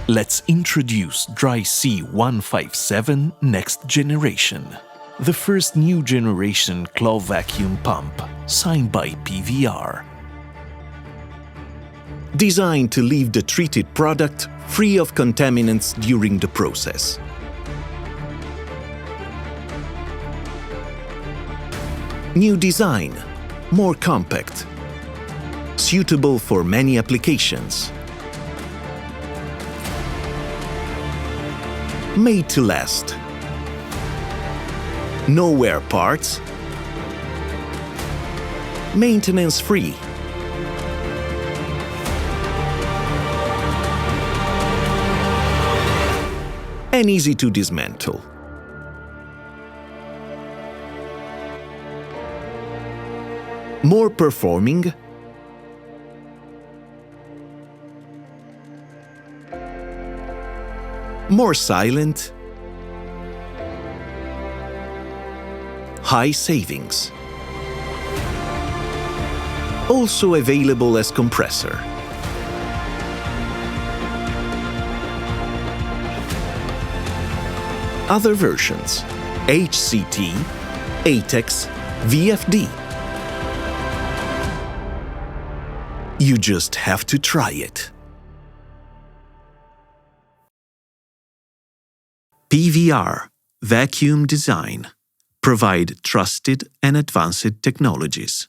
Let's introduce Dry C 157 Next Generation, the first new generation claw vacuum pump, signed by PVR. Designed to leave the treated product free of contaminants during the process. New design, more compact, suitable for many applications. Made to last. No wear parts. Maintenance free. And easy to dismantle. More performing, more silent, high savings. Also available as compressor. Other versions: HCT, Atex, VFD. You just have to try it. PVR Vacuum Design. Provide trusted and advanced technologies.